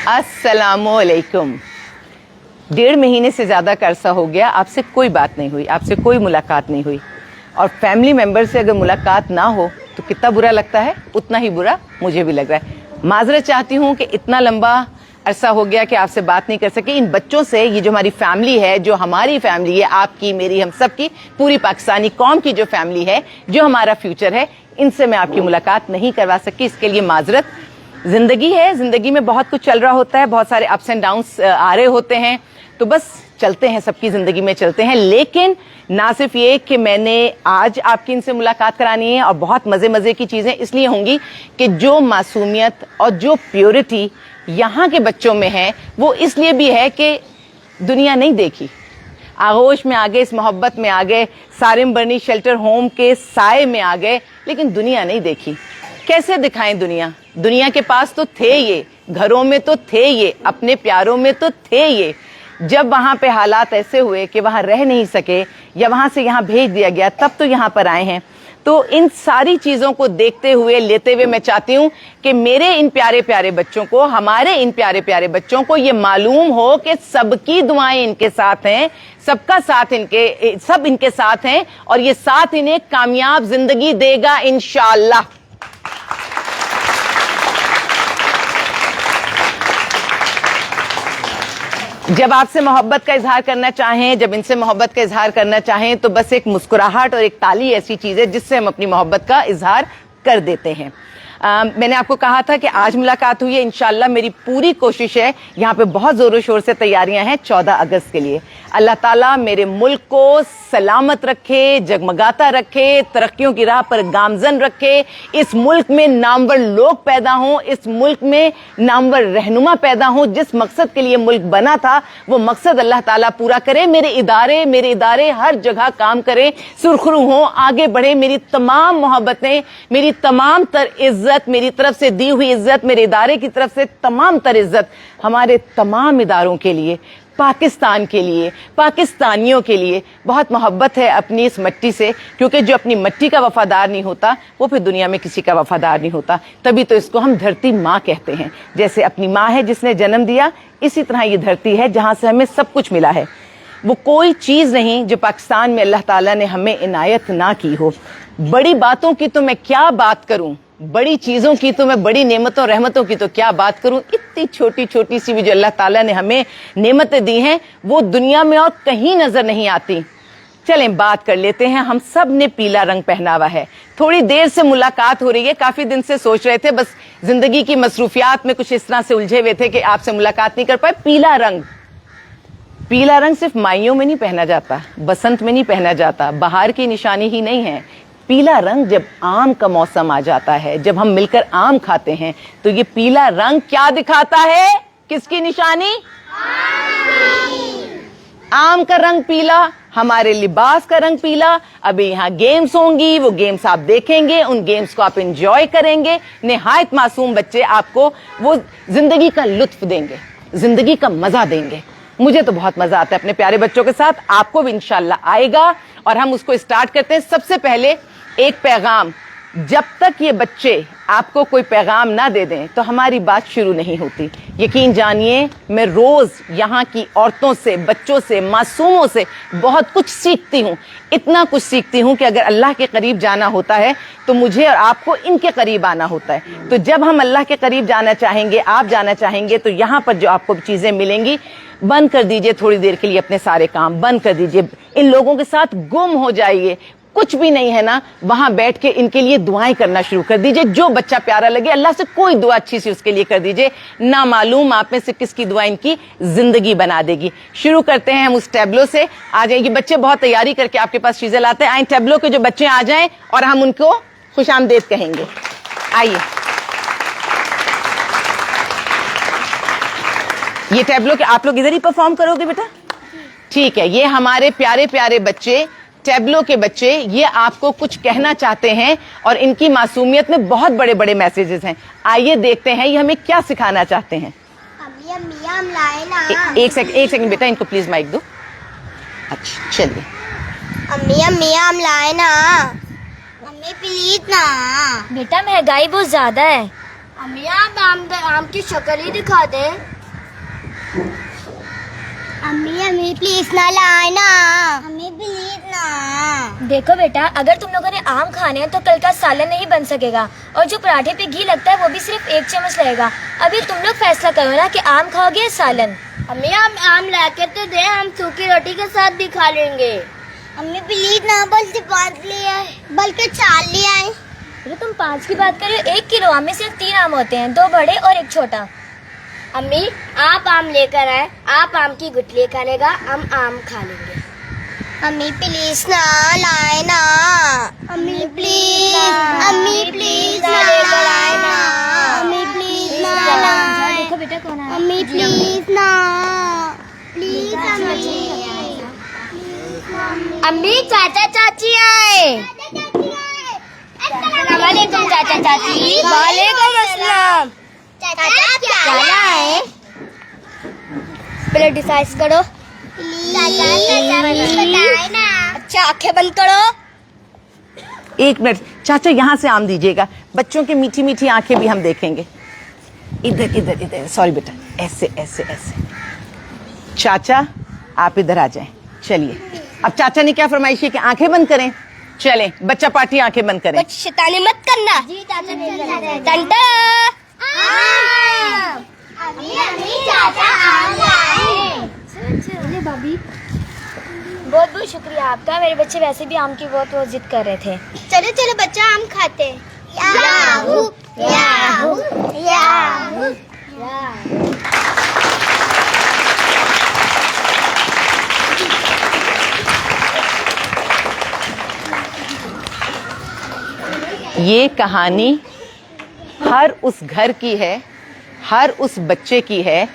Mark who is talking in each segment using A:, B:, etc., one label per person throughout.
A: अस्सलामुअलैकुम। 1.5 महीने से ज़्यादा का अरसा हो गया, आपसे कोई बात नहीं हुई, आपसे कोई मुलाकात नहीं हुई। और फैमिली मेम्बर से अगर मुलाकात ना हो तो कितना बुरा लगता है, उतना ही बुरा मुझे भी लग रहा है। माजरत चाहती हूँ कि इतना लंबा अरसा हो गया कि आपसे बात नहीं कर सके। इन बच्चों से, ये जो हमारी फैमिली है, जो हमारी फैमिली है, आपकी, मेरी, हम सब की, पूरी पाकिस्तानी कौम की जो फैमिली है, जो हमारा फ्यूचर है, इनसे मैं आपकी मुलाकात नहीं करवा सकी। इसके लिए माजरत। जिंदगी है, जिंदगी में बहुत कुछ चल रहा होता है, बहुत सारे अप्स एंड डाउन्स आ रहे होते हैं, तो बस चलते हैं, सबकी जिंदगी में चलते हैं। लेकिन ना सिर्फ ये कि मैंने आज आपकी इनसे मुलाकात करानी है, और बहुत मजे मजे की चीजें इसलिए होंगी कि जो मासूमियत और जो प्योरिटी यहाँ के बच्चों में है, वो इसलिए भी है कि दुनिया नहीं देखी। आगोश में आ गए, इस मोहब्बत में आ गए, सारिम बर्नी शेल्टर होम के साए में आ गए, लेकिन दुनिया नहीं देखी। कैसे दिखाएं दुनिया? दुनिया के पास तो थे ये, घरों में तो थे ये, अपने प्यारों में तो थे ये। जब वहां पे हालात ऐसे हुए कि वहां रह नहीं सके या वहां से यहाँ भेज दिया गया, तब तो यहाँ पर आए हैं। तो इन सारी चीजों को देखते हुए, लेते हुए, मैं चाहती हूँ कि मेरे इन प्यारे प्यारे बच्चों को, हमारे इन प्यारे प्यारे बच्चों को ये मालूम हो कि सबकी दुआएं इनके साथ हैं, सबका साथ इनके, सब इनके साथ हैं, और ये साथ इन्हें कामयाब जिंदगी देगा इंशाअल्लाह। जब आपसे मोहब्बत का इजहार करना चाहें, जब इनसे मोहब्बत का इजहार करना चाहें, तो बस एक मुस्कुराहट और एक ताली ऐसी चीज है जिससे हम अपनी मोहब्बत का इजहार कर देते हैं। मैंने आपको कहा था कि आज मुलाकात हुई है, इंशाअल्लाह मेरी पूरी कोशिश है। यहाँ पे बहुत जोरों शोर से तैयारियां हैं 14 अगस्त के लिए। अल्लाह ताला मेरे मुल्क को सलामत रखे, जगमगाता रखे, तरक्कियों की राह पर गामजन रखे। इस मुल्क में नामवर लोग पैदा हों, इस मुल्क में नामवर रहनुमा पैदा हों। जिस मकसद के लिए मुल्क बना था, वो मकसद अल्लाह ताला पूरा करे। मेरे इदारे हर जगह काम करें, सुरखरू हों, आगे बढ़े। मेरी तमाम मोहब्बतें, मेरी तमाम तर इज्जत, मेरी तरफ से दी हुई इज्जत, मेरे इदारे की तरफ से तमाम तर इज्जत हमारे तमाम इदारों के लिए, पाकिस्तान के लिए, पाकिस्तानियों के लिए। बहुत मोहब्बत है अपनी इस मिट्टी से, क्योंकि जो अपनी मिट्टी का वफादार नहीं होता, वो फिर दुनिया में किसी का वफादार नहीं होता। तभी तो इसको हम धरती माँ कहते हैं। जैसे अपनी माँ है जिसने जन्म दिया, इसी तरह ये धरती है जहां से हमें सब कुछ मिला है। वो कोई चीज नहीं जो पाकिस्तान में अल्लाह ताला ने हमें इनायत ना की हो। बड़ी बातों की तो मैं क्या बात करूं, बड़ी चीजों की तो मैं, बड़ी नेमतों रहमतों की तो क्या बात करूं। इतनी छोटी छोटी सी भी जो अल्लाह ताला ने हमें नेमतें दी हैं, वो दुनिया में और कहीं नजर नहीं आती। चलें बात कर लेते हैं। हम सब ने पीला रंग पहना हुआ है। थोड़ी देर से मुलाकात हो रही है, काफी दिन से सोच रहे थे, बस जिंदगी की मसरूफियात में कुछ इस तरह से उलझे हुए थे कि आपसे मुलाकात नहीं कर पाए। पीला रंग, पीला रंग सिर्फ माइयों में नहीं पहना जाता, बसंत में नहीं पहना जाता, बाहर की निशानी ही नहीं है। पीला रंग जब आम का मौसम आ जाता है, जब हम मिलकर आम खाते हैं, तो ये पीला रंग क्या दिखाता है? किसकी निशानी? आम का रंग पीला, हमारे लिबास का रंग पीला। अभी यहाँ गेम्स होंगी, वो गेम्स आप देखेंगे, उन गेम्स को आप एंजॉय करेंगे। निहायत मासूम बच्चे आपको वो जिंदगी का लुत्फ देंगे, जिंदगी का मजा देंगे। मुझे तो बहुत मजा आता है अपने प्यारे बच्चों के साथ, आपको भी इंशाल्लाह आएगा। और हम उसको स्टार्ट करते हैं। सबसे पहले एक पैगाम, जब तक ये बच्चे आपको कोई पैगाम ना दे दें तो हमारी बात शुरू नहीं होती। यकीन जानिए, मैं रोज यहाँ की औरतों से, बच्चों से, मासूमों से बहुत कुछ सीखती हूँ। इतना कुछ सीखती हूँ कि अगर अल्लाह के करीब जाना होता है तो मुझे और आपको इनके करीब आना होता है। तो जब हम अल्लाह के करीब जाना चाहेंगे, आप जाना चाहेंगे, तो यहाँ पर जो आपको चीजें मिलेंगी, बंद कर दीजिए थोड़ी देर के लिए अपने सारे काम, बंद कर दीजिए। इन लोगों के साथ गुम हो जाइए। कुछ भी नहीं है ना, वहां बैठ के इनके लिए दुआएं करना शुरू कर दीजिए। जो बच्चा प्यारा लगे, अल्लाह से कोई दुआ अच्छी सी उसके लिए कर दीजिए। ना मालूम आप में से किसकी दुआ इनकी जिंदगी बना देगी। शुरू करते हैं हम उस टैबलो से। आ जाएंगे बच्चे, बहुत तैयारी करके आपके पास चीजें लाते हैं। आए टैबलो के जो बच्चे आ जाएं और हम उनको खुशामदीद कहेंगे। आइए, ये टैबलो के आप लोग इधर ही परफॉर्म करोगे बेटा? ठीक है। ये हमारे प्यारे प्यारे बच्चे, टैबलो के बच्चे, ये आपको कुछ कहना चाहते हैं और इनकी मासूमियत में बहुत बड़े बड़े मैसेजेस हैं। आइए देखते हैं ये हमें क्या सिखाना चाहते हैं।
B: हम लाए ना।
A: एक सेकंड बेटा, इनको प्लीज माइक दो। अच्छा चलिए।
B: अम्मी हम लाए ना। मम्मी प्लीज ना।
C: बेटा महंगाई बहुत ज्यादा है।
B: अम्मी आप आम की शक्ल ही दिखा दे। अम्मी अम्मी प्लीज ना लाए ना। अम्मी प्लीज ना।
C: देखो बेटा, अगर तुम लोगों ने आम खाने हैं तो कल का सालन नहीं बन सकेगा, और जो पराठे पे घी लगता है वो भी सिर्फ 1 चम्मच लगेगा। अभी तुम लोग फैसला करो ना कि आम खाओगे या सालन।
B: अम्मी हम आम लाके तो दे, हम सूखी रोटी के साथ भी खा लेंगे। अम्मी प्लीज ना, बल्कि 5 ले आए, बल्कि 4 ले आए।
C: अरे तुम 5 की बात कर रहे हो? 1 किलो आम में सिर्फ 3 आम होते हैं, 2 बड़े और 1 छोटा।
B: अम्मी आप आम लेकर आए, आप आम की गुठली खानेगा, हम आम खा लेंगे। अम्मी प्लीज ना लाए ना। अम्मी प्लीज, अम्मी प्लीज ना लाए ना। अम्मी प्लीज ना लाए।
C: देखो बेटा कौन आया।
B: अम्मी प्लीज ना, प्लीज अम्मी। अम्मी चाचा चाची आए। अस्सलाम वालेकुम चाचा चाची। वालेकुम अस्सलाम। चाचा क्या लाए? पहले डिसाइड करो। बताए ना। अच्छा आंखें बंद करो।
A: 1 मिनट चाचा, यहाँ से आम दीजिएगा, बच्चों की मीठी मीठी आंखें भी हम देखेंगे। इधर इधर इधर, सॉरी बेटा, ऐसे ऐसे ऐसे। चाचा आप इधर आ जाएं। चलिए, अब चाचा ने क्या फरमाइश की कि आंखें बंद करें? चलें, बच्चा पार्टी आंखें बंद करें।
B: कुछ शैतानी मत करना। जी चाचा। टंटा अम्मी चाचा आम लाए।
C: बहुत बहुत शुक्रिया आपका। मेरे बच्चे वैसे भी आम की बहुत जिद कर रहे थे।
B: चलो चलो बच्चा आम खाते। Yahoo Yahoo Yahoo.
A: ये कहानी हर उस घर की है, हर उस बच्चे की है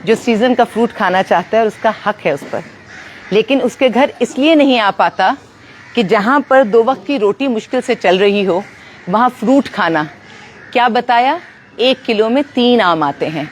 A: जो सीजन का फ्रूट खाना चाहता है और उसका हक है उस पर, लेकिन उसके घर इसलिए नहीं आ पाता कि जहाँ पर 2 वक्त की रोटी मुश्किल से चल रही हो वहाँ फ्रूट खाना। क्या बताया? 1 किलो में 3 आम आते हैं।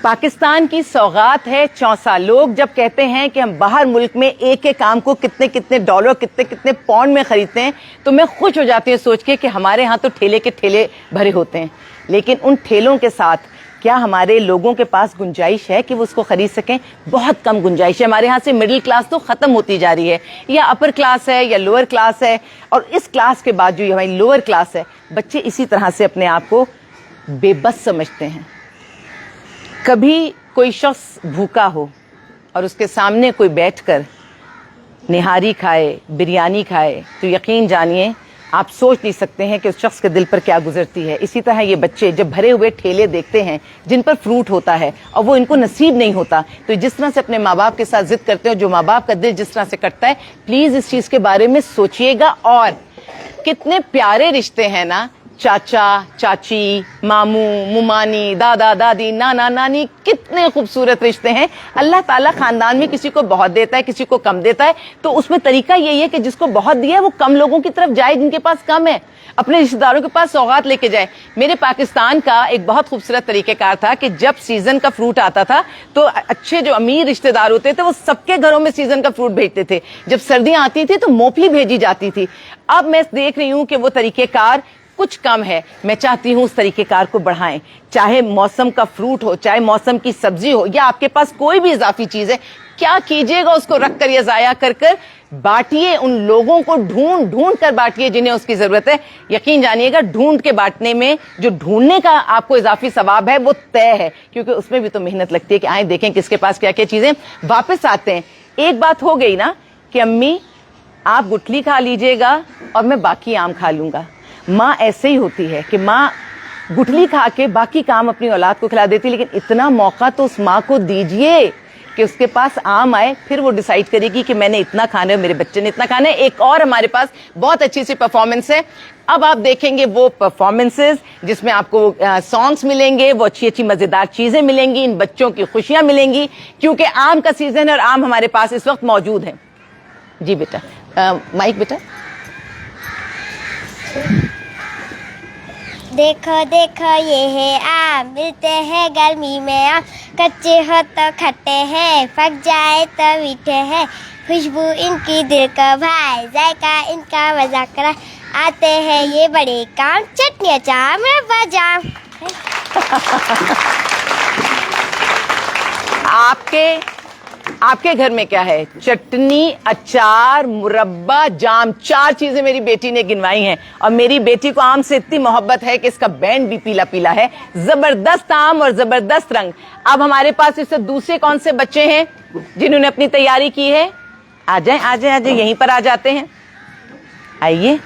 A: पाकिस्तान की सौगात है चौसा। लोग जब कहते हैं कि हम बाहर मुल्क में एक एक आम को कितने कितने डॉलर, कितने कितने पाउंड में खरीदते हैं, तो मैं खुश हो जाती हूँ सोच के कि हमारे यहाँ तो ठेले के ठेले भरे होते हैं, लेकिन उन ठेलों के साथ क्या हमारे लोगों के पास गुंजाइश है कि वो उसको खरीद सकें? बहुत कम गुंजाइश है। हमारे यहाँ से मिडिल क्लास तो ख़त्म होती जा रही है, या अपर क्लास है या लोअर क्लास है, और इस क्लास के बाद जो हमारी लोअर क्लास है, बच्चे इसी तरह से अपने आप को बेबस समझते हैं। कभी कोई शख्स भूखा हो और उसके सामने कोई बैठकर निहारी खाए, बिरयानी खाए, तो यकीन जानिए आप सोच नहीं सकते हैं कि उस शख्स के दिल पर क्या गुजरती है। इसी तरह ये बच्चे जब भरे हुए ठेले देखते हैं जिन पर फ्रूट होता है और वो इनको नसीब नहीं होता, तो जिस तरह से अपने माँ बाप के साथ जिद करते हैं, जो माँ बाप का दिल जिस तरह से कटता है, प्लीज इस चीज के बारे में सोचिएगा। और कितने प्यारे रिश्ते हैं ना, चाचा चाची, मामू मुमानी, दादा दादी, नाना नानी, कितने खूबसूरत रिश्ते हैं। अल्लाह ताला खानदान में किसी को बहुत देता है, किसी को कम देता है, तो उसमें तरीका यही है कि जिसको बहुत दिया है वो कम लोगों की तरफ जाए जिनके पास कम है, अपने रिश्तेदारों के पास सौगात लेके जाए। मेरे पाकिस्तान का एक बहुत खूबसूरत तरीकेकार था कि जब सीजन का फ्रूट आता था तो अच्छे जो अमीर रिश्तेदार होते थे वो सबके घरों में सीजन का फ्रूट भेजते थे। जब सर्दियां आती थी तो मोफली भेजी जाती थी। अब मैं देख रही हूं कि वो तरीकेकार कुछ कम है। मैं चाहती हूं उस तरीकेकार को बढ़ाएं, चाहे मौसम का फ्रूट हो, चाहे मौसम की सब्जी हो, या आपके पास कोई भी इजाफी चीज है, क्या कीजिएगा उसको रख कर या जाया कर कर बांटिए। उन लोगों को ढूंढ ढूंढ कर बांटिए जिन्हें उसकी जरूरत है। यकीन जानिएगा ढूंढ के बांटने में जो ढूंढने का आपको इजाफी सवाब है वो तय है, क्योंकि उसमें भी तो मेहनत लगती है कि आए देखें किसके पास क्या क्या चीजें। वापस आते हैं, एक बात हो गई ना कि अम्मी आप गुठली खा लीजिएगा और मैं बाकी आम खा लूंगा। माँ ऐसे ही होती है कि माँ गुठली खा के बाकी काम अपनी औलाद को खिला देती, लेकिन इतना मौका तो उस माँ को दीजिए कि उसके पास आम आए, फिर वो डिसाइड करेगी कि मैंने इतना खाना है, मेरे बच्चे ने इतना खाना है। एक और हमारे पास बहुत अच्छी सी परफॉर्मेंस है। अब आप देखेंगे वो परफॉर्मेंसेस जिसमें आपको सॉन्ग्स मिलेंगे, वो अच्छी अच्छी मजेदार चीजें मिलेंगी, इन बच्चों की खुशियां मिलेंगी, क्योंकि आम का सीजन है और आम हमारे पास इस वक्त मौजूद है। जी बेटा, माइक बेटा।
B: देखो देखो ये है आम, मिलते हैं गर्मी में आम, कच्चे हो तो खट्टे हैं, पक जाए तो मीठे हैं, खुशबू इनकी दिल को भाए, जायका इनका मजाक करा, आते हैं ये बड़े काम, चटनी अचार मुरब्बा जाम।
A: आपके घर में क्या है? चटनी, अचार, मुरब्बा, जाम, 4 चीजें मेरी बेटी ने गिनवाई हैं। और मेरी बेटी को आम से इतनी मोहब्बत है कि इसका बैंड भी पीला पीला है। जबरदस्त आम और जबरदस्त रंग। अब हमारे पास इससे दूसरे कौन से बच्चे हैं जिन्होंने अपनी तैयारी की है? आ जाएं, आ जाएं, आ जाएं, यहीं पर आ जाते हैं। आइए,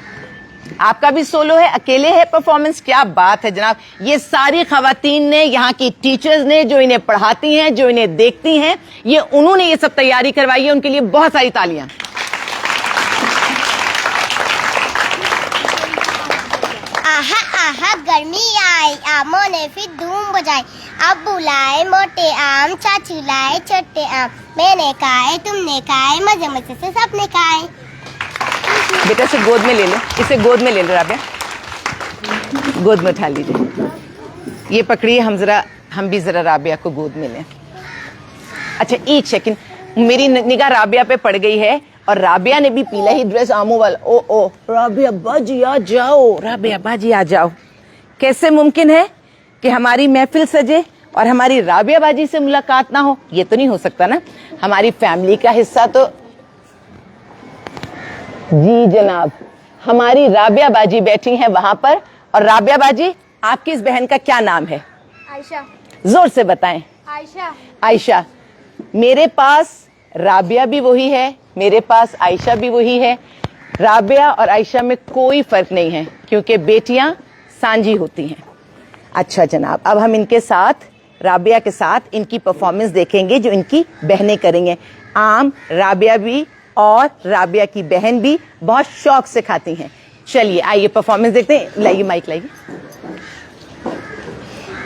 A: आपका भी सोलो है, अकेले है परफॉर्मेंस? क्या बात है जनाब। ये सारी खवातीन ने, यहाँ की टीचर्स ने, जो इन्हें पढ़ाती हैं, जो इन्हें देखती हैं, ये उन्होंने ये सब तैयारी करवाई है। उनके लिए बहुत सारी तालियां।
B: आहा आहा गर्मी आई, आमों ने फिर धूम बजाई। अब बुलाए मोटे आम, चाचू लाए छोटे आम। मैंने खाए, तुमने खाए, मजे मजे से सबने खाए।
A: बेटा इसे गोद में ले लो, इसे गोद में ले लो राबिया, गोद में उठा लीजिए। ये पकड़िए, हम भी जरा राबिया को गोद में लें। अच्छा, एक सेकंड, मेरी निगाह राबिया पे पड़ गई है और राबिया ने भी पीला ही ड्रेस आमों वाला। ओ राबिया बाजी आ जाओ, राबिया बाजी आ जाओ। कैसे मुमकिन है कि हमारी महफिल सजे और हमारी राबिया बाजी से मुलाकात ना हो? ये तो नहीं हो सकता ना। हमारी फैमिली का हिस्सा तो जी जनाब, हमारी राबिया बाजी बैठी हैं वहां पर। और राबिया बाजी, आपकी इस बहन का क्या नाम है?
B: आयशा।
A: जोर से बताएं।
B: आयशा।
A: आयशा। मेरे पास राबिया भी वही है, मेरे पास आयशा भी वही है। राबिया और आयशा में कोई फर्क नहीं है क्योंकि बेटियां सांझी होती हैं। अच्छा जनाब, अब हम इनके साथ, राबिया के साथ इनकी परफॉर्मेंस देखेंगे जो इनकी बहनें करेंगे। आम राबिया भी और राबिया की बहन भी बहुत शौक से खाती हैं। चलिए आइए परफॉर्मेंस देखते हैं। लाइए माइक लाइए।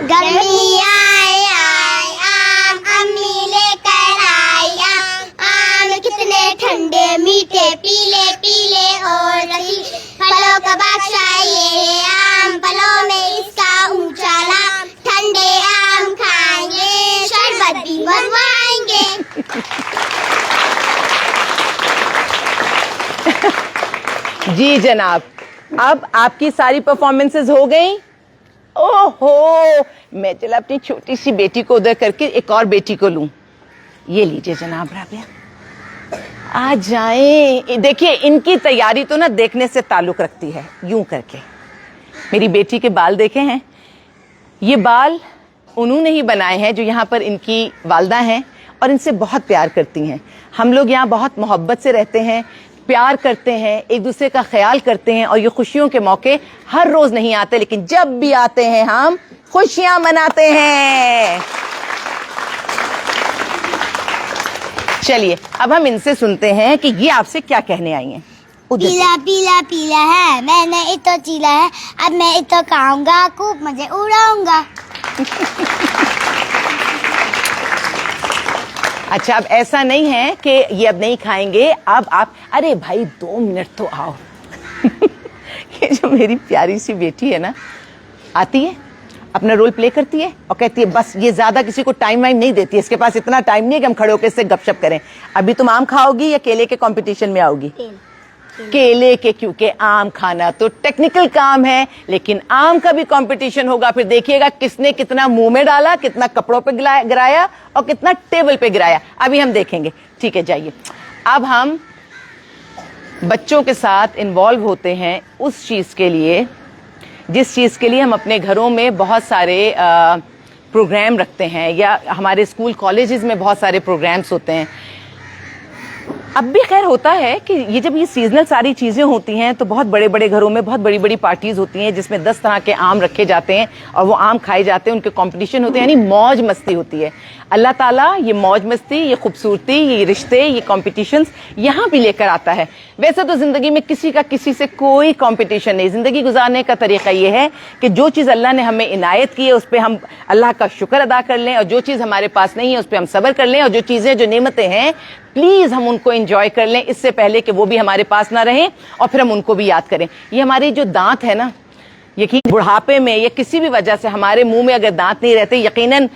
B: गर्मी आई आई, आम अम्मी लेकर आई। आम कितने ठंडे, मीठे, पीले पीले और रसीले। फलों का बादशाह ये है आम, फलों में इसका ऊंचा नाम। ठंडे आम खाएंगे, शरबत भी बनवाएंगे।
A: जी जनाब, अब आपकी सारी परफॉर्मेंसेस हो गई। ओहो, मैं चला अपनी छोटी सी बेटी को उधर करके एक और बेटी को लूं। ये लीजिए जनाब राबिया, आ जाएं। देखिए, इनकी तैयारी तो ना देखने से ताल्लुक रखती है। यूं करके मेरी बेटी के बाल देखे हैं? ये बाल उन्होंने ही बनाए हैं जो यहाँ पर इनकी वालदा हैं और इनसे बहुत प्यार करती हैं। हम लोग यहाँ बहुत मोहब्बत से रहते हैं, प्यार करते हैं, एक दूसरे का ख्याल करते हैं। और ये खुशियों के मौके हर रोज नहीं आते, लेकिन जब भी आते हैं हम खुशियां मनाते हैं। चलिए अब हम इनसे सुनते हैं कि ये आपसे क्या कहने आई हैं।
B: पीला पीला पीला है, मैंने इतो चीला है। अब मैं इतो खाऊंगा, खूब मजे उड़ाऊंगा।
A: अच्छा, अब ऐसा नहीं है कि ये अब नहीं खाएंगे। अब आप, अरे भाई 2 मिनट तो आओ। ये जो मेरी प्यारी सी बेटी है ना, आती है, अपना रोल प्ले करती है और कहती है बस, ये ज्यादा किसी को टाइम वाइम नहीं देती है। इसके पास इतना टाइम नहीं है कि हम खड़े होकर इससे गपशप करें। अभी तुम आम खाओगी या केले के कंपटीशन में आओगी? केले के, क्योंकि आम खाना तो टेक्निकल काम है, लेकिन आम का भी कंपटीशन होगा। फिर देखिएगा किसने कितना मुंह में डाला, कितना कपड़ों पे गिराया और कितना टेबल पे गिराया। अभी हम देखेंगे। ठीक है, जाइए। अब हम बच्चों के साथ इन्वॉल्व होते हैं उस चीज के लिए जिस चीज के लिए हम अपने घरों में बहुत सारे प्रोग्राम रखते हैं, या हमारे स्कूल कॉलेजेस में बहुत सारे प्रोग्राम्स होते हैं। अब भी खैर होता है कि ये जब ये सीजनल सारी चीजें होती हैं तो बहुत बड़े बड़े घरों में बहुत बड़ी बड़ी पार्टीज होती हैं जिसमें 10 तरह के आम रखे जाते हैं और वो आम खाए जाते हैं, उनके कंपटीशन होते हैं, यानी मौज मस्ती होती है। अल्लाह ताला ये मौज मस्ती, ये खूबसूरती, ये रिश्ते, ये कॉम्पिटिशन्स यहाँ भी लेकर आता है। वैसे तो जिंदगी में किसी का किसी से कोई कॉम्पिटिशन नहीं। जिंदगी गुजारने का तरीका ये है कि जो चीज अल्लाह ने हमें इनायत की है उस पर हम अल्लाह का शुक्र अदा कर लें, और जो चीज हमारे पास नहीं है उस पर हम सब्र कर लें, और जो चीजें, जो नेमतें हैं, प्लीज हम उनको एंजॉय कर लें इससे पहले कि वो भी हमारे पास ना रहें और फिर हम उनको भी याद करें। ये हमारे जो दांत है ना, यकीन बुढ़ापे में या किसी भी वजह से हमारे मुंह में अगर दांत नहीं रहते, यकीनन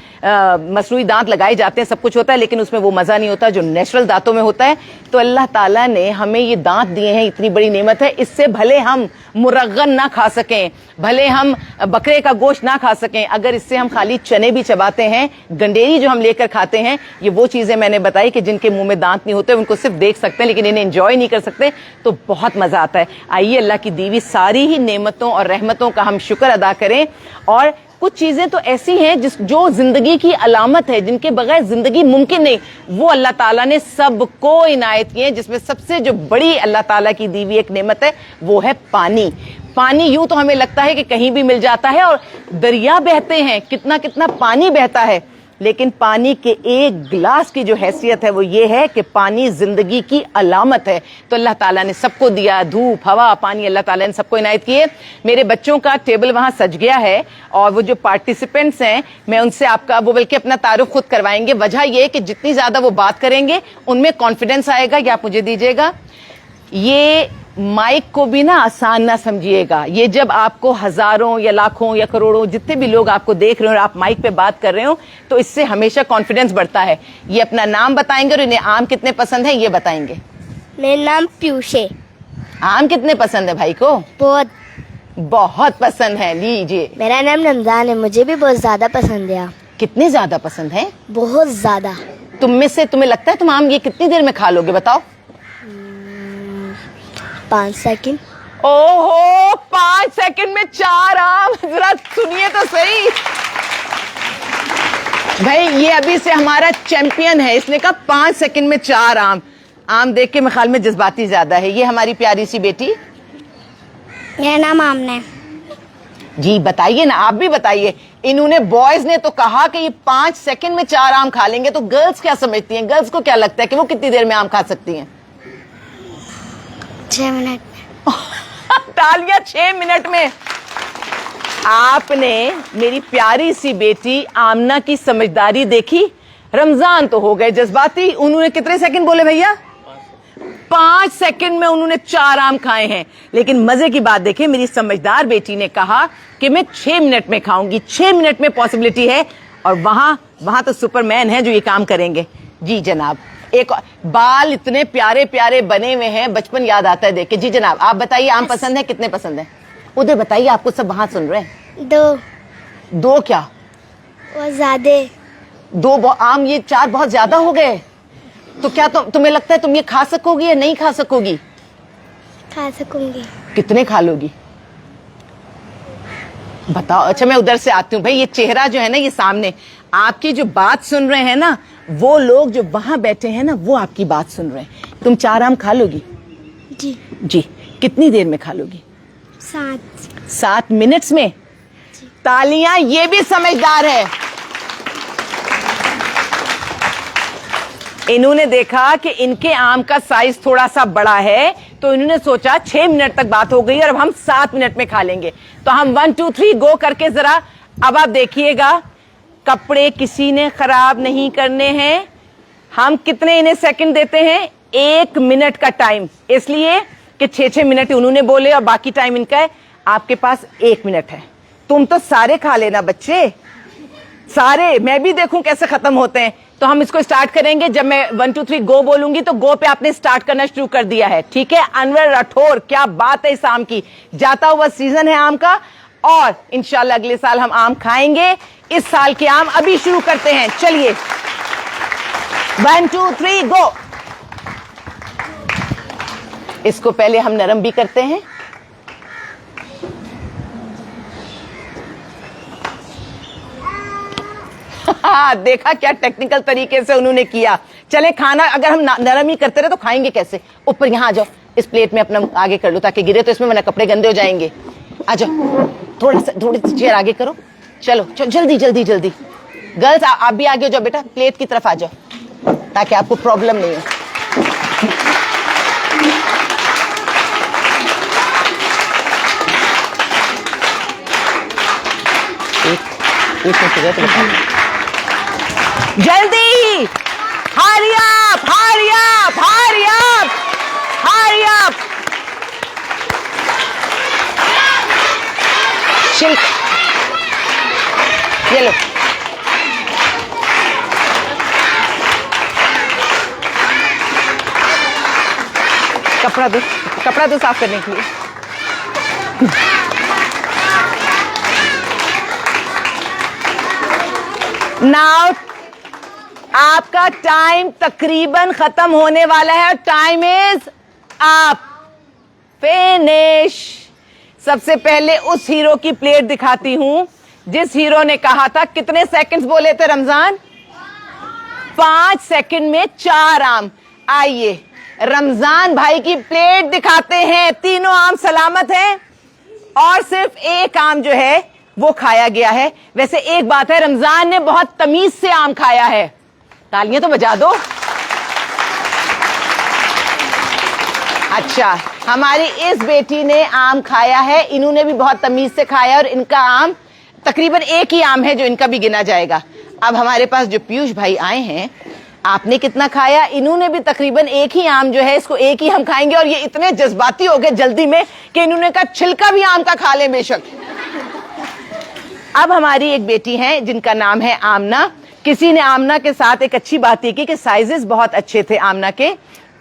A: मसनूई दांत लगाए जाते हैं, सब कुछ होता है, लेकिन उसमें वो मजा नहीं होता जो नेचुरल दांतों में होता है। तो अल्लाह ताला ने हमें ये दांत दिए हैं, इतनी बड़ी नेमत है। इससे भले हम मुरग्गन ना खा सकें, भले हम बकरे का गोश्त ना खा सकें, अगर इससे हम खाली चने भी चबाते हैं, गंडेरी जो हम लेकर खाते हैं, ये वो चीजें मैंने बताई कि जिनके मुंह में दांत नहीं होते उनको सिर्फ देख सकते हैं लेकिन इन्हें एंजॉय नहीं कर सकते, तो बहुत मजा आता है। आइए अल्लाह की दी हुई सारी ही नेमतों और रहमतों का हम शुक्र अदा करें। और कुछ चीजें तो ऐसी हैं जो जिंदगी की अलामत है, जिनके बगैर जिंदगी मुमकिन नहीं, वो अल्लाह ताला ने सबको इनायत की है, जिसमें सबसे जो बड़ी अल्लाह ताला की दी हुई एक नेमत है वो है पानी। पानी यूं तो हमें लगता है कि कहीं भी मिल जाता है और दरिया बहते हैं, कितना कितना पानी बहता है, लेकिन पानी के एक गिलास की जो हैसियत है वो ये है कि पानी जिंदगी की अलामत है। तो अल्लाह ताला ने सबको दिया, धूप हवा पानी अल्लाह ताला ने सबको इनायत किए। मेरे बच्चों का टेबल वहां सज गया है और वो जो पार्टिसिपेंट्स हैं मैं उनसे आपका वो बल्कि अपना तारुफ खुद करवाएंगे। वजह यह कि जितनी ज्यादा वो बात करेंगे उनमें कॉन्फिडेंस आएगा। ये आप मुझे दीजिएगा, ये माइक को भी ना आसान ना समझिएगा। ये जब आपको हजारों या लाखों या करोड़ों जितने भी लोग आपको देख रहे हो और आप माइक पे बात कर रहे हो तो इससे हमेशा कॉन्फिडेंस बढ़ता है। ये अपना नाम बताएंगे और इन्हें आम कितने पसंद है ये बताएंगे।
B: मेरा नाम पीयूष है।
A: आम कितने पसंद है भाई को?
B: बहुत
A: बहुत पसंद है। लीजिए।
B: मेरा नाम रमजान है, मुझे भी बहुत ज्यादा पसंद है।
A: कितने ज्यादा पसंद है?
B: बहुत ज्यादा।
A: तुम में से तुम्हें लगता है तुम आम ये कितनी देर में खा लोगे बताओ?
B: 5 सेकंड।
A: ओहो 5 सेकंड में 4 आम, जरा सुनिए तो सही। भाई ये अभी से हमारा चैंपियन है, इसने कहा 5 सेकंड में 4 आम। आम देख के मेरे ख्याल में जज्बाती ज्यादा है। ये हमारी प्यारी सी बेटी।
B: मेरा नाम आमना है।
A: जी बताइए ना, आप भी बताइए। इन्होंने बॉयज ने तो कहा कि ये 5 सेकंड में 4 आम खा लेंगे, तो गर्ल्स क्या समझती हैं? गर्ल्स को क्या लगता है कि वो कितनी देर में आम खा सकती हैं?
B: 6 मिनट में।
A: तालियां 6 मिनट में। आपने मेरी प्यारी सी बेटी आमना की समझदारी देखी। रमजान तो हो गए जज्बाती, उन्होंने कितने सेकंड बोले भैया? 5 सेकंड में उन्होंने 4 आम खाए हैं। लेकिन मजे की बात देखिए, मेरी समझदार बेटी ने कहा कि मैं 6 मिनट में खाऊंगी। 6 मिनट में पॉसिबिलिटी है और वहां तो सुपरमैन है जो ये काम करेंगे। जी जनाब, एक बाल इतने प्यारे प्यारे बने हुए हैं, बचपन याद आता है देख के। जी जनाब आप बताइए, आम पसंद है? कितने पसंद है उधर बताइए, आपको सब वहां सुन रहे हैं। 2 क्या?
B: वो ज्यादा
A: 2 आम, ये 4 बहुत ज्यादा हो गए। तो क्या तुम्हें लगता है तुम ये खा सकोगी या नहीं खा सकोगी?
B: खा सकूंगी।
A: कितने खा लोगी बताओ? अच्छा मैं उधर से आती हूँ। भाई ये चेहरा जो है ना, ये सामने आपकी जो बात सुन रहे हैं ना, वो लोग जो वहां बैठे हैं ना, वो आपकी बात सुन रहे हैं। तुम 4 आम खा लोगी?
B: जी।
A: जी। कितनी देर में खा लोगी? 7 मिनट्स में। तालियां, ये भी समझदार है। इन्होंने देखा कि इनके आम का साइज थोड़ा सा बड़ा है, तो इन्होंने सोचा 6 मिनट तक बात हो गई और अब हम 7 मिनट में खा लेंगे। तो हम 1 2 3 गो करके जरा अब आप देखिएगा, कपड़े किसी ने खराब नहीं करने हैं। हम कितने इन्हें सेकंड देते हैं? 1 मिनट का टाइम, इसलिए कि 6 मिनट उन्होंने बोले और बाकी टाइम इनका है। आपके पास 1 मिनट है। तुम तो सारे खा लेना बच्चे, सारे। मैं भी देखूं कैसे खत्म होते हैं। तो हम इसको स्टार्ट करेंगे जब मैं 1 2 3 गो बोलूंगी, तो गो पे आपने स्टार्ट करना शुरू कर दिया है, ठीक है? अनवर राठौर, क्या बात है इस आम की। जाता हुआ सीजन है आम का और इंशाल्लाह अगले साल हम आम खाएंगे। इस साल के आम अभी शुरू करते हैं। चलिए 1 2 3 गो। इसको पहले हम नरम भी करते हैं। देखा क्या टेक्निकल तरीके से उन्होंने किया। चले खाना अगर हम नरम ही करते रहे तो खाएंगे कैसे? ऊपर यहां आ जाओ, इस प्लेट में अपना आगे कर लो ताकि गिरे तो इसमें वरना कपड़े गंदे हो जाएंगे। आ जाओ, थोड़ी सी चेयर आगे करो। चलो जल्दी जल्दी जल्दी। गर्ल्स आप भी आगे हो जाओ बेटा, प्लेट की तरफ आ जाओ ताकि आपको प्रॉब्लम नहीं हो। एक मिनट तो बताओ जल्दी। Hurry up, hurry up, hurry up, hurry up. छिलका, ये लो, कपड़ा दो साफ करने के लिए। नाउ आपका टाइम तकरीबन खत्म होने वाला है। Time is up, finish. सबसे पहले उस हीरो की प्लेट दिखाती हूं जिस हीरो ने कहा था, कितने सेकंड्स बोले थे रमजान? 5 सेकंड में 4 आम। आइए रमजान भाई की प्लेट दिखाते हैं। तीनों आम सलामत हैं और सिर्फ एक आम जो है वो खाया गया है। वैसे एक बात है, रमजान ने बहुत तमीज से आम खाया है। तालियां तो बजा दो। अच्छा, हमारी इस बेटी ने आम खाया है, इन्होंने भी बहुत तमीज से खाया और इनका आम तकरीबन एक ही आम है जो इनका भी गिना जाएगा। अब हमारे पास जो पीयूष भाई आए हैं, आपने कितना खाया? इन्होंने भी तकरीबन एक ही आम जो है, इसको एक ही हम खाएंगे। और ये इतने जज्बाती हो गए जल्दी में कि इन्होंने कहा छिलका भी आम का खा ले बेशक। अब हमारी एक बेटी है जिनका नाम है आमना। किसी ने आमना के साथ एक अच्छी बात ये की कि साइजेस बहुत अच्छे थे आमना के,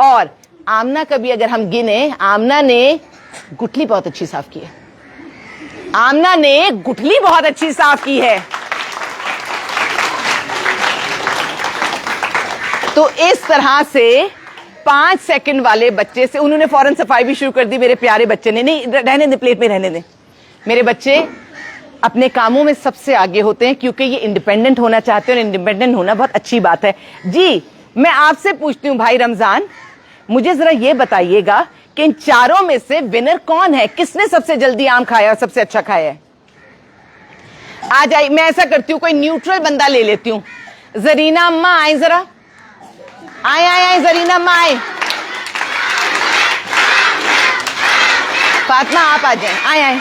A: और आमना का भी अगर हम गिने, आमना ने गुठली बहुत अच्छी साफ की है। आमना ने गुठली बहुत अच्छी साफ की है। तो इस तरह से 5 सेकंड वाले बच्चे से उन्होंने फौरन सफाई भी शुरू कर दी। मेरे प्यारे बच्चे ने, नहीं रहने दे, प्लेट में रहने दे। मेरे बच्चे अपने कामों में सबसे आगे होते हैं क्योंकि ये इंडिपेंडेंट होना चाहते हैं और इंडिपेंडेंट होना बहुत अच्छी बात है। जी, मैं आपसे पूछती हूँ भाई रमजान, मुझे जरा ये बताइएगा कि इन चारों में से विनर कौन है? किसने सबसे जल्दी आम खाया और सबसे अच्छा खाया है? आ जाइए, मैं ऐसा करती हूँ, कोई न्यूट्रल बंदा ले लेती हूँ। जरीना अम्मा आए जरा, आए आए आए, जरीना अम्मा आए। फातिमा आप आ जाए, आए आए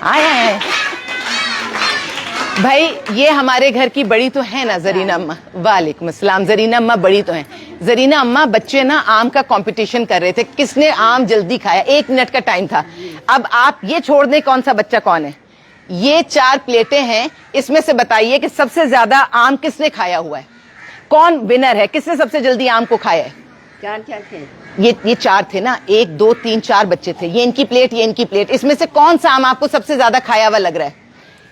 A: आए आए। भाई ये हमारे घर की बड़ी तो है ना जरीना अम्मा? वालेकुम अस्सलाम। जरीना अम्मा बड़ी तो हैं। जरीना अम्मा, बच्चे ना आम का कंपटीशन कर रहे थे, किसने आम जल्दी खाया। 1 मिनट का टाइम था। अब आप ये छोड़ दें कौन सा बच्चा कौन है। ये 4 प्लेटें हैं, इसमें से बताइए कि सबसे ज्यादा आम किसने खाया हुआ है, कौन विनर है, किसने सबसे जल्दी आम को खाया है?
D: 4 थे।
A: ये 4 थे ना, 1 2 3 4 बच्चे थे। ये इनकी प्लेट, ये इनकी प्लेट। इसमें से कौन सा आम आपको सबसे ज्यादा खाया हुआ लग रहा है?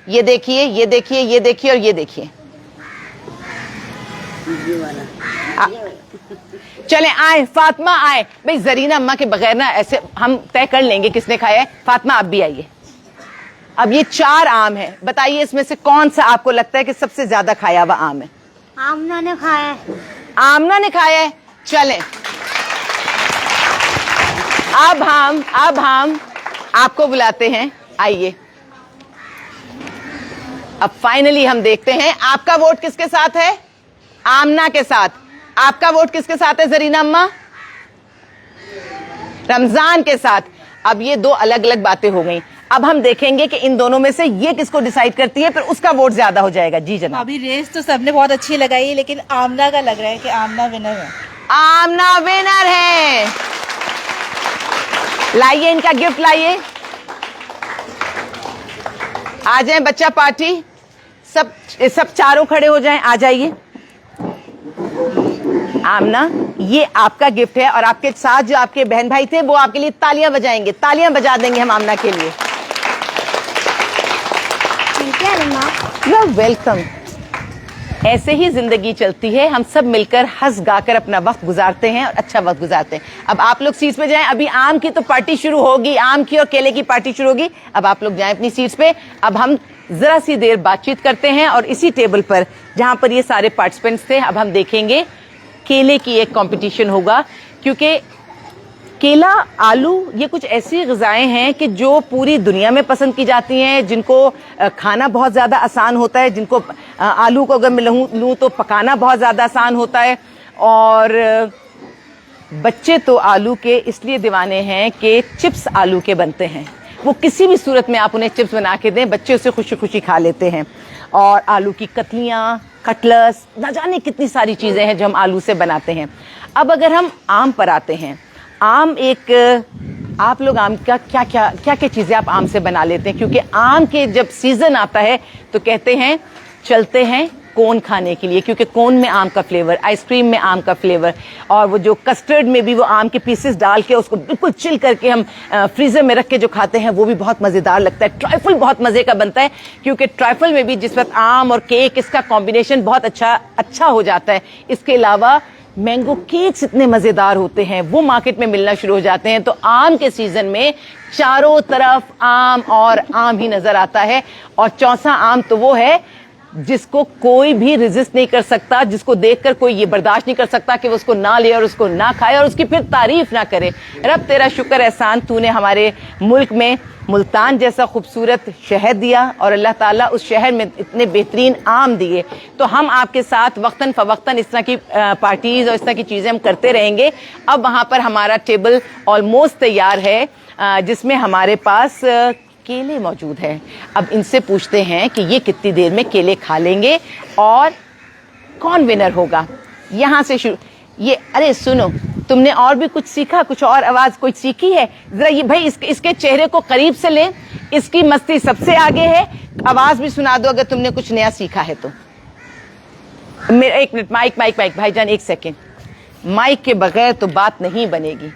A: ये देखिए, ये देखिए, ये देखिए और ये देखिए। चले आए, फातिमा आए। भाई जरीना अम्मा के बगैर ना ऐसे हम तय कर लेंगे किसने खाया है। फातिमा आप भी आइए। अब ये 4 आम है, बताइए इसमें से कौन सा आपको लगता है कि सबसे ज्यादा खाया हुआ आम है?
B: आमना ने खाया है।
A: आमना ने खाया है। चलें, अब हम आपको बुलाते हैं, आइए। अब फाइनली हम देखते हैं आपका वोट किसके साथ है? आमना के साथ। आपका वोट किसके साथ है जरीना अम्मा? रमजान के साथ। अब ये 2 अलग अलग बातें हो गई। अब हम देखेंगे कि इन दोनों में से ये किसको डिसाइड करती है, फिर उसका वोट ज्यादा हो जाएगा। जी जनाब।
D: अभी रेस तो सबने बहुत अच्छी लगाई है, लेकिन आमना का लग रहा है कि आमना विनर है।
A: आमना विनर है। लाइए इनका गिफ्ट लाइए। आ जाएं बच्चा पार्टी, सब चारों खड़े हो जाएं, आ जाइए। आमना, ये आपका गिफ्ट है और आपके साथ जो आपके बहन भाई थे वो आपके लिए तालियां बजाएंगे। तालियां बजा देंगे हम आमना के लिए। You are welcome. ऐसे ही जिंदगी चलती है, हम सब मिलकर हंस गाकर अपना वक्त गुजारते हैं और अच्छा वक्त गुजारते हैं। अब आप लोग सीट्स पे जाएं। अभी आम की तो पार्टी शुरू होगी, आम की और केले की पार्टी शुरू होगी। अब आप लोग जाएं अपनी सीट्स पे। अब हम जरा सी देर बातचीत करते हैं और इसी टेबल पर जहां पर ये सारे पार्टिसिपेंट्स थे, अब हम देखेंगे केले की एक कंपटीशन होगा, क्योंकि केला, आलू, ये कुछ ऐसी ग़िज़ाएं हैं कि जो पूरी दुनिया में पसंद की जाती हैं, जिनको खाना बहुत ज़्यादा आसान होता है, जिनको आलू को अगर मैं लूँ तो पकाना बहुत ज़्यादा आसान होता है। और बच्चे तो आलू के इसलिए दीवाने हैं कि चिप्स आलू के बनते हैं। वो किसी भी सूरत में आप उन्हें चिप्स बना के दें, बच्चे उसे खुशी खुशी खा लेते हैं। और आलू की कतलियाँ, कटलस, न जाने कितनी सारी चीज़ें हैं जो हम आलू से बनाते हैं। अब अगर हम आम पर आते हैं, आम एक आप लोग आम का क्या क्या चीजें आप आम से बना लेते हैं? क्योंकि आम के जब सीजन आता है तो कहते हैं चलते हैं कोन खाने के लिए, क्योंकि कोन में आम का फ्लेवर, आइसक्रीम में आम का फ्लेवर, और वो जो कस्टर्ड में भी वो आम के पीसेस डाल के उसको बिल्कुल चिल करके हम फ्रीजर में रख के जो खाते हैं वो भी बहुत मजेदार लगता है। ट्राइफल बहुत मजे का बनता है, क्योंकि ट्राइफल में भी जिस वक्त आम और केक, इसका कॉम्बिनेशन बहुत अच्छा हो जाता है। इसके अलावा मैंगो केक्स इतने मजेदार होते हैं, वो मार्केट में मिलना शुरू हो जाते हैं। तो आम के सीजन में चारों तरफ आम और आम ही नजर आता है। और चौसा आम तो वो है जिसको कोई भी रेजिस्ट नहीं कर सकता, जिसको देखकर कोई ये बर्दाश्त नहीं कर सकता कि वो उसको ना ले और उसको ना खाए और उसकी फिर तारीफ ना करे। रब तेरा शुक्र एहसान, तूने हमारे मुल्क में मुल्तान जैसा खूबसूरत शहर दिया और अल्लाह ताला उस शहर में इतने बेहतरीन आम दिए। तो हम आपके साथ वक्तन फवक्तन इस तरह की पार्टीज और इस तरह की चीजें हम करते रहेंगे। अब वहां पर हमारा टेबल ऑलमोस्ट तैयार है, जिसमें हमारे पास केले मौजूद हैं। अब इनसे पूछते हैं कि ये कितनी देर में केले खा लेंगे और कौन विनर होगा। यहां से शुरू। ये अरे सुनो, तुमने और भी कुछ सीखा, कुछ और आवाज कोई सीखी है? जरा ये भाई इसके चेहरे को करीब से ले, इसकी मस्ती सबसे आगे है। आवाज भी सुना दो अगर तुमने कुछ नया सीखा है तो। मेरा एक मिनट, माइक भाईजान एक सेकेंड, माइक के बगैर तो बात नहीं बनेगी।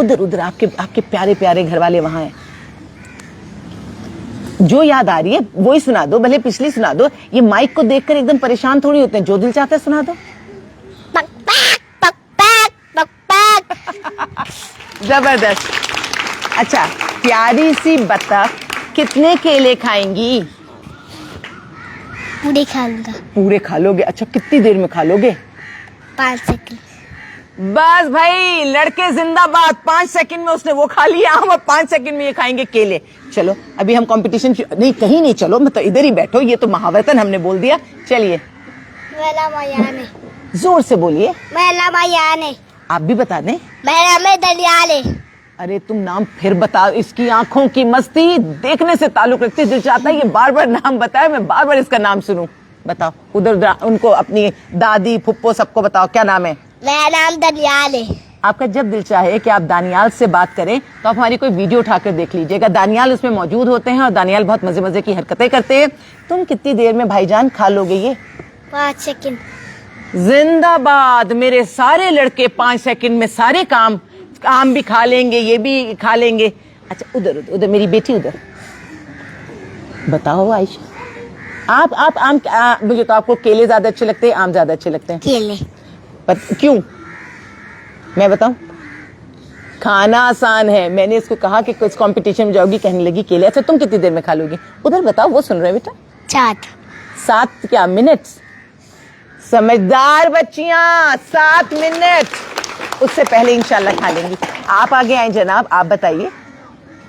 A: उधर आपके प्यारे प्यारे घर वाले वहां हैं, जो याद आ रही है वो ही सुना दो, भले पिछली सुना दो। ये माइक को देखकर एकदम परेशान थोड़ी होते हैं, जो दिल चाहता है सुना दो।
B: पक पक पक पक पक।
A: जबरदस्त। अच्छा, प्यारी सी बतख कितने केले खाएंगी?
B: पूरे खा लूंगा।
A: पूरे खा लोगे? अच्छा, कितनी देर में खा लोगे?
B: 5 सेकंड।
A: बस भाई, लड़के जिंदाबाद। 5 सेकंड में उसने वो खा लिया आम और 5 सेकंड में ये खाएंगे केले। चलो अभी हम कंपटीशन नहीं, कहीं नहीं, चलो मतलब इधर ही बैठो, ये तो महावतन हमने बोल दिया। चलिए
B: मेरा बयान है।
A: जोर से बोलिए।
B: मेरा बयान है।
A: आप भी बता दें।
B: मेरा में दलियाल है।
A: अरे तुम नाम फिर बताओ। इसकी आंखों की मस्ती देखने से ताल्लुक रखती है, दिल चाहता है ये बार बार नाम बताए, मैं बार बार इसका नाम सुनूं। बताओ, उधर उनको अपनी दादी फुप्पो सबको बताओ क्या नाम है।
B: मेरा नाम दलियाल है।
A: आपका जब दिल चाहे कि आप दानियाल से बात करें तो आप हमारी कोई वीडियो उठाकर देख लीजिएगा। दानियाल उसमें मौजूद होते हैं और दानियाल बहुत मजे मजे की हरकतें करते हैं। तुम कितनी देर में भाईजान खा लोगे ये?
B: 5 सेकंड।
A: जिंदाबाद, मेरे सारे लड़के 5 सेकंड में सारे आम भी खा लेंगे, ये भी खा लेंगे। अच्छा, उधर मेरी बेटी उधर। बताओ आयशा, आप आम मुझे तो आपको केले ज्यादा अच्छे लगते हैं, आम ज्यादा अच्छे लगते हैं?
B: केले।
A: क्यों? मैं बताऊं, खाना आसान है। मैंने इसको कहा कि कुछ कंपटीशन में जाओगी, कहने लगी केले। अच्छा, तुम कितनी देर में खा लोगी? उधर बताओ, वो सुन रहे बेटा। 7 क्या मिनट्स? समझदार बच्चियां, 7 मिनट, उससे पहले इंशाल्लाह खा लेंगी। आप आगे आए जनाब, आप बताइए।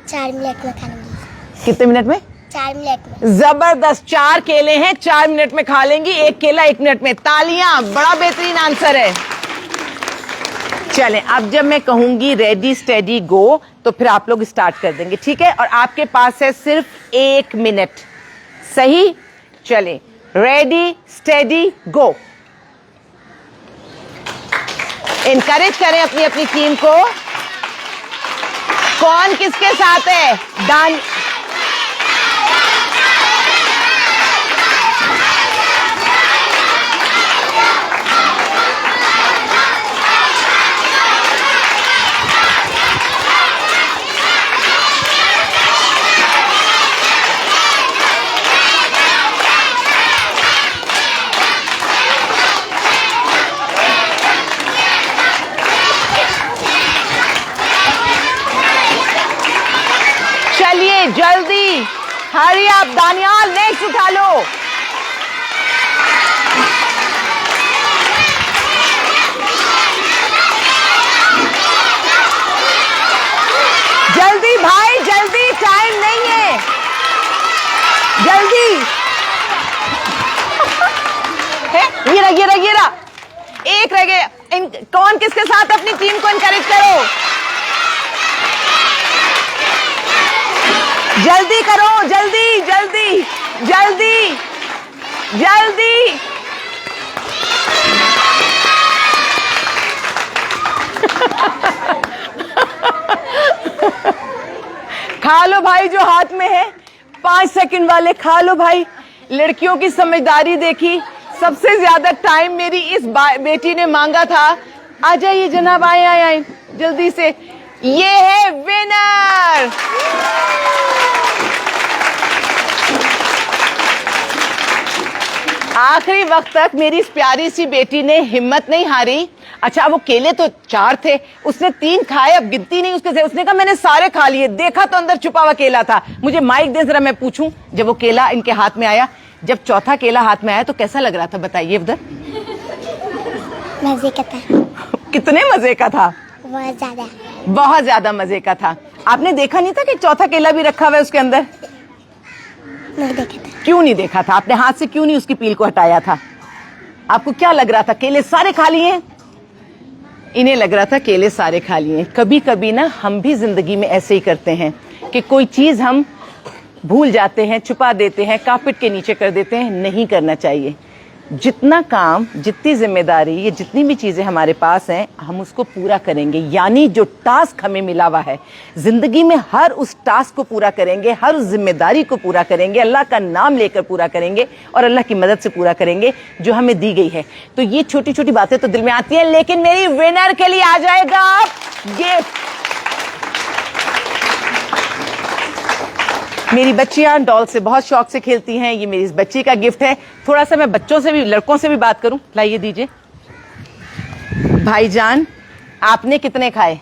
B: 4 मिनट में खा लूंगी।
A: कितने मिनट में?
B: 4 मिनट में।
A: जबरदस्त, 4 केले हैं, 4 मिनट में खा लेंगी। 1 केला 1 मिनट में। तालियां, बड़ा बेहतरीन आंसर है। चलें, अब जब मैं कहूंगी रेडी स्टेडी गो तो फिर आप लोग स्टार्ट कर देंगे, ठीक है? और आपके पास है सिर्फ 1 मिनट, सही? चलें, रेडी स्टेडी गो। इनकरेज करें अपनी अपनी टीम को। कौन किसके साथ है? जल्दी, हरी आप, दानियाल नेक्स्ट उठा लो। जल्दी भाई, जल्दी, टाइम नहीं है, जल्दी। ये रहा, एक रह गया। कौन किसके साथ अपनी टीम को इनकरेज करो। जल्दी करो, जल्दी जल्दी जल्दी जल्दी। खा लो भाई जो हाथ में है, 5 सेकंड वाले खा लो भाई। लड़कियों की समझदारी देखी, सबसे ज्यादा टाइम मेरी इस बेटी ने मांगा था। आ जाइए जनाब, आए आए आए जल्दी से। ये है विनर। आखिरी वक्त तक मेरी इस प्यारी सी बेटी ने हिम्मत नहीं हारी। अच्छा, वो केले तो 4 थे, उसने 3 खाए, अब गिनती नहीं उसके से। उसने कहा मैंने सारे खा लिए, देखा तो अंदर छुपा हुआ केला था। मुझे माइक दे जरा, मैं पूछूं। जब वो केला इनके हाथ में आया, जब चौथा केला हाथ में आया तो कैसा लग रहा था बताइए उधर?
B: मजे का था।
A: कितने मजे का था?
B: बहुत ज्यादा।
A: बहुत ज्यादा मजे का था। आपने देखा नहीं था कि चौथा केला भी रखा हुआ है उसके अंदर?
B: नहीं देखा था।
A: क्यों नहीं देखा था? आपने हाथ से क्यों नहीं उसकी पील को हटाया था? आपको क्या लग रहा था केले सारे खा लिए? इन्हें लग रहा था केले सारे खा लिए। कभी कभी ना हम भी जिंदगी में ऐसे ही करते हैं कि कोई चीज हम भूल जाते हैं, छुपा देते हैं, कारपेट के नीचे कर देते हैं। नहीं करना चाहिए। जितना काम, जितनी जिम्मेदारी, ये जितनी भी चीजें हमारे पास हैं, हम उसको पूरा करेंगे। यानी जो टास्क हमें मिला हुआ है जिंदगी में, हर उस टास्क को पूरा करेंगे, हर उस जिम्मेदारी को पूरा करेंगे, अल्लाह का नाम लेकर पूरा करेंगे और अल्लाह की मदद से पूरा करेंगे जो हमें दी गई है। तो ये छोटी छोटी बातें तो दिल में आती हैं, लेकिन मेरी विनर के लिए आ जाएगा गिफ्ट। मेरी बच्चियां डॉल से बहुत शौक से खेलती हैं। ये मेरी इस बच्ची का गिफ्ट है। थोड़ा सा मैं बच्चों से भी, लड़कों से भी बात करूं। लाइए दीजिए। भाईजान, आपने कितने खाए?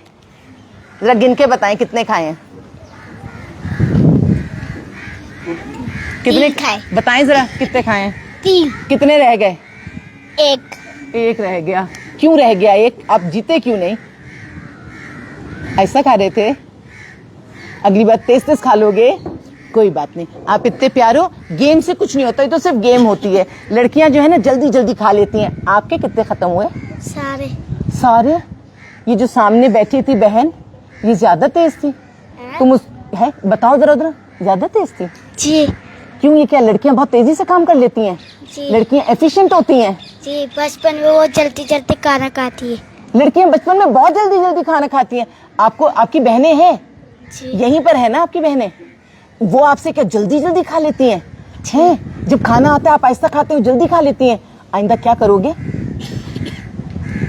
A: जरा गिन के बताएं कितने खाए हैं। कितने
B: खाए?
A: बताएं जरा कितने खाए हैं।
B: 3।
A: कितने रह गए?
B: 1
A: रह गया। क्यों रह गया 1? आप जीते क्यों नहीं? ऐसा खा रहे थे? अगली बार तेज खा लोगे। कोई बात नहीं, आप इतने प्यारो। गेम से कुछ नहीं होता, ये तो सिर्फ गेम होती है। लड़कियां जो है ना जल्दी जल्दी खा लेती हैं। आपके कितने खत्म हुए? सारे। ये जो सामने बैठी थी बहन, ये ज्यादा तेज थी। तुम उस है बताओ जरा ज्यादा तेज थी
B: जी।
A: क्यों? ये क्या लड़कियां बहुत तेजी से काम कर लेती हैं? लड़कियां एफिशिएंट होती हैं
B: जी। बचपन में वो जल्दी जल्दी खाना खाती है।
A: लड़कियां बचपन में बहुत जल्दी जल्दी खाना खाती हैं। आपको आपकी बहनें हैं? यहीं पर है ना आपकी बहनें? वो आपसे क्या जल्दी जल्दी खा लेती हैं? जब खाना आता है आप ऐसा खाते हो, जल्दी खा लेती हैं। आइंदा क्या करोगे?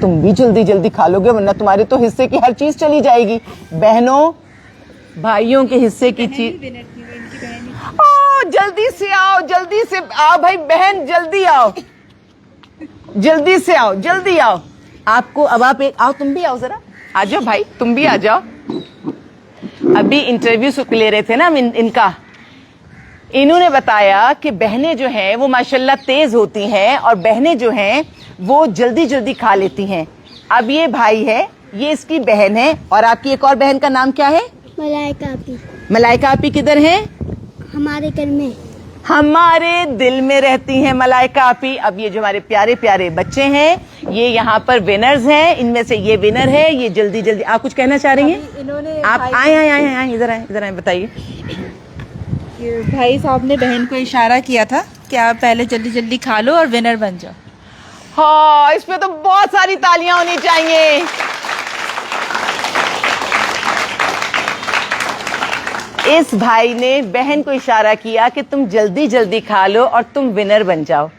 A: तुम भी जल्दी जल्दी खा लोगे, वरना तुम्हारे तो हिस्से की हर चीज चली जाएगी। बहनों, भाइयों के हिस्से की चीज। जल्दी से आओ, जल्दी से आओ भाई। बहन जल्दी आओ, जल्दी से आओ, जल्दी आओ। आपको अब आप एक आओ, तुम भी आओ जरा। आ जाओ भाई, तुम भी आ जाओ। अभी इंटरव्यू ले रहे थे ना इनका। इन्होंने बताया कि बहनें जो हैं वो माशाल्लाह तेज होती हैं और बहनें जो हैं वो जल्दी जल्दी खा लेती हैं। अब ये भाई है, ये इसकी बहन है। और आपकी एक और बहन का नाम क्या है?
B: मलाइका आपी।
A: मलाइका आपी किधर है?
B: हमारे घर में,
A: हमारे दिल में रहती हैं मलाइका आपी। अब ये जो हमारे प्यारे प्यारे बच्चे हैं, ये यहाँ पर विनर्स हैं। इनमें से ये विनर है। ये जल्दी जल्दी, आप कुछ कहना चाह रही हैं?
D: इन्होंने
A: आप आए, इधर आए, बताइए।
D: भाई साहब ने बहन को इशारा किया था कि आप पहले जल्दी जल्दी खा लो और विनर बन जाओ।
A: हाँ, इस पे तो बहुत सारी तालियां होनी चाहिए। इस भाई ने बहन को इशारा किया कि तुम जल्दी जल्दी खा लो और तुम विनर बन जाओ।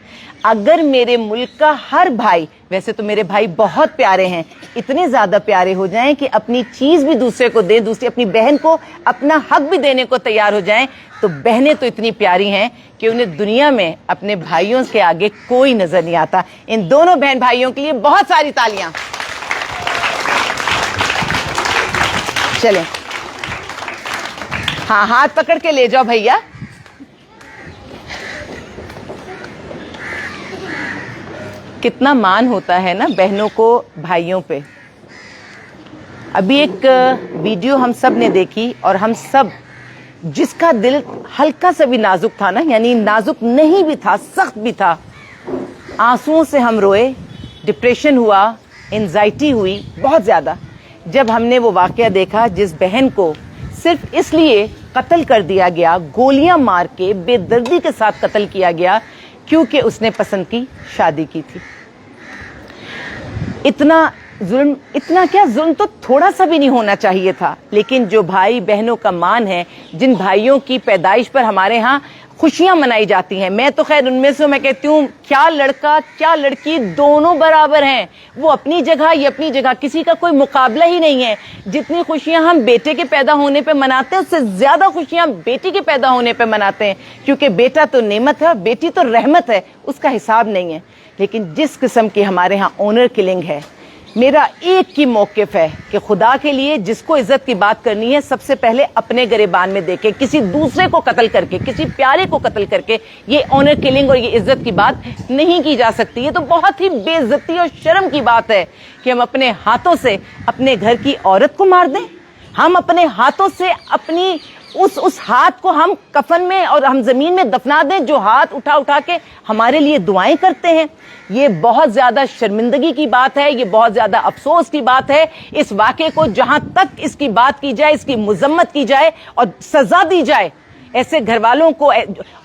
A: अगर मेरे मुल्क का हर भाई, वैसे तो मेरे भाई बहुत प्यारे हैं, इतने ज्यादा प्यारे हो जाएं कि अपनी चीज भी दूसरे को दे, दूसरी अपनी बहन को अपना हक भी देने को तैयार हो जाएं, तो बहनें तो इतनी प्यारी हैं कि उन्हें दुनिया में अपने भाइयों के आगे कोई नजर नहीं आता। इन दोनों बहन भाइयों के लिए बहुत सारी तालियां। चलें, हाँ, हाथ पकड़ के ले जाओ भैया। कितना मान होता है ना बहनों को भाइयों पे। अभी एक वीडियो हम सब ने देखी और हम सब, जिसका दिल हल्का सा भी नाजुक था ना, यानी नाजुक नहीं भी था, सख्त भी था, आंसुओं से हम रोए, डिप्रेशन हुआ, एंजाइटी हुई बहुत ज्यादा जब हमने वो वाकया देखा जिस बहन को सिर्फ इसलिए कत्ल कर दिया गया, गोलियां मार के बेदर्दी के साथ कत्ल किया गया क्योंकि उसने पसंद की शादी की थी। इतना जुल्म, इतना क्या जुल्म तो थोड़ा सा भी नहीं होना चाहिए था। लेकिन जो भाई बहनों का मान है, जिन भाइयों की पैदाइश पर हमारे यहाँ खुशियां मनाई जाती हैं, मैं तो खैर उनमें से मैं कहती हूँ क्या लड़का क्या लड़की दोनों बराबर हैं। वो अपनी जगह, ये अपनी जगह, किसी का कोई मुकाबला ही नहीं है। जितनी खुशियां हम बेटे के पैदा होने पे मनाते हैं, उससे ज्यादा खुशियां बेटी के पैदा होने पे मनाते हैं, क्योंकि बेटा तो नेमत है, बेटी तो रहमत है, उसका हिसाब नहीं है। लेकिन जिस किस्म की हमारे यहाँ ऑनर किलिंग है, मेरा एक ही मौक़िफ़ है कि खुदा के लिए जिसको इज्जत की बात करनी है, सबसे पहले अपने गिरेबान में देखे। किसी दूसरे को कत्ल करके, किसी प्यारे को कत्ल करके ये ऑनर किलिंग और ये इज्जत की बात नहीं की जा सकती। ये तो बहुत ही बेइज्जती और शर्म की बात है कि हम अपने हाथों से अपने घर की औरत को मार दें। हम अपने हाथों से अपनी उस हाथ को हम कफन में और हम जमीन में दफना दें जो हाथ उठा उठा के हमारे लिए दुआएं करते हैं। ये बहुत ज्यादा शर्मिंदगी की बात है, ये बहुत ज्यादा अफसोस की बात है। इस वाक़े को जहां तक इसकी बात की जाए, इसकी मुजम्मत की जाए और सजा दी जाए ऐसे घर वालों को।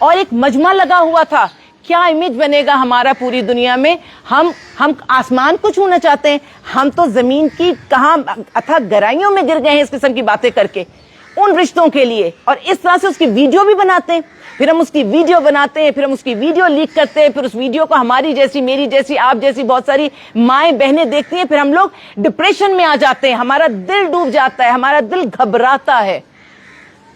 A: और एक मजमा लगा हुआ था, क्या इमेज बनेगा हमारा पूरी दुनिया में। हम आसमान को छूना चाहते हैं, हम तो जमीन की कहां अथाह गहराइयों में गिर गए हैं इस किस्म की बातें करके उन रिश्तों के लिए। और इस तरह से उसकी वीडियो भी बनाते हैं, फिर हम उसकी वीडियो बनाते हैं, फिर हम उसकी वीडियो लीक करते हैं, फिर उस वीडियो को हमारी जैसी, मेरी जैसी, आप जैसी बहुत सारी माएं बहनें देखती हैं, फिर हम लोग डिप्रेशन में आ जाते हैं, हमारा दिल डूब जाता है, हमारा दिल घबराता है।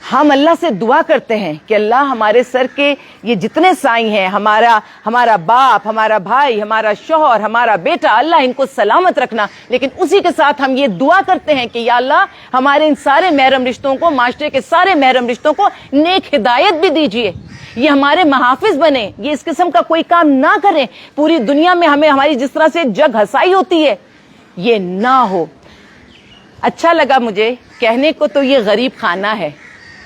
A: हम अल्लाह से दुआ करते हैं कि अल्लाह हमारे सर के ये जितने साईं हैं, हमारा बाप, हमारा भाई, हमारा शौहर, हमारा बेटा, अल्लाह इनको सलामत रखना। लेकिन उसी के साथ हम ये दुआ करते हैं कि या अल्लाह हमारे इन सारे महरम रिश्तों को, माशरे के सारे महरम रिश्तों को नेक हिदायत भी दीजिए, ये हमारे महाफिज बने, ये इस किस्म का कोई काम ना करें। पूरी दुनिया में हमें हमारी जिस तरह से जग हसाई होती है, ये ना हो। अच्छा लगा मुझे कहने को, तो ये गरीब खाना है,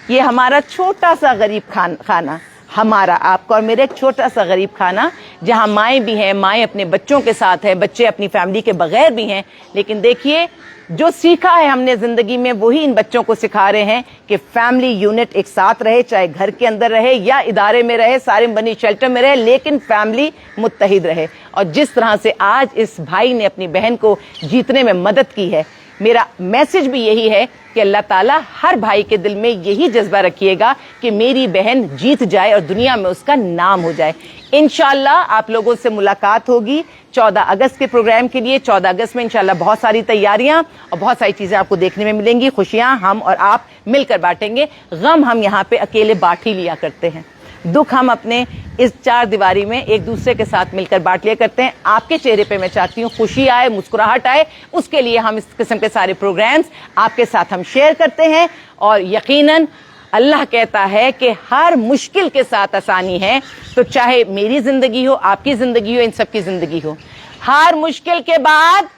A: ये हमारा छोटा सा गरीब खाना, हमारा, आपका और मेरा एक छोटा सा गरीब खाना, जहां माएँ भी हैं, माएँ अपने बच्चों के साथ हैं, बच्चे अपनी फैमिली के बगैर भी हैं। लेकिन देखिए, जो सीखा है हमने जिंदगी में वही इन बच्चों को सिखा रहे हैं कि फैमिली यूनिट एक साथ रहे, चाहे घर के अंदर रहे या इदारे में रहे, सारे बनी शेल्टर में रहे, लेकिन फैमिली मुत्तहिद रहे। और जिस तरह से आज इस भाई ने अपनी बहन को जीतने में मदद की है, मेरा मैसेज भी यही है कि अल्लाह ताला हर भाई के दिल में यही जज्बा रखिएगा कि मेरी बहन जीत जाए और दुनिया में उसका नाम हो जाए। इंशाअल्लाह आप लोगों से मुलाकात होगी 14 अगस्त के प्रोग्राम के लिए। 14 अगस्त में इंशाअल्लाह बहुत सारी तैयारियां और बहुत सारी चीजें आपको देखने में मिलेंगी। खुशियां हम और आप मिलकर बांटेंगे, गम हम यहाँ पे अकेले बांट ही लिया करते हैं, दुख हम अपने इस चार दीवारी में एक दूसरे के साथ मिलकर बांट लिया करते हैं। आपके चेहरे पे मैं चाहती हूँ खुशी आए, मुस्कुराहट आए, उसके लिए हम इस किस्म के सारे प्रोग्राम्स आपके साथ हम शेयर करते हैं। और यकीनन अल्लाह कहता है कि हर मुश्किल के साथ आसानी है। तो चाहे मेरी जिंदगी हो, आपकी जिंदगी हो, इन सबकी जिंदगी हो, हर मुश्किल के बाद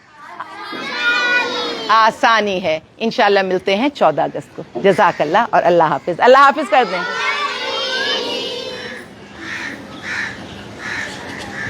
A: आसानी है। इंशाल्लाह मिलते हैं 14 अगस्त को। जज़ाकल्लाह और अल्लाह हाफिज। अल्लाह हाफिज कर दें।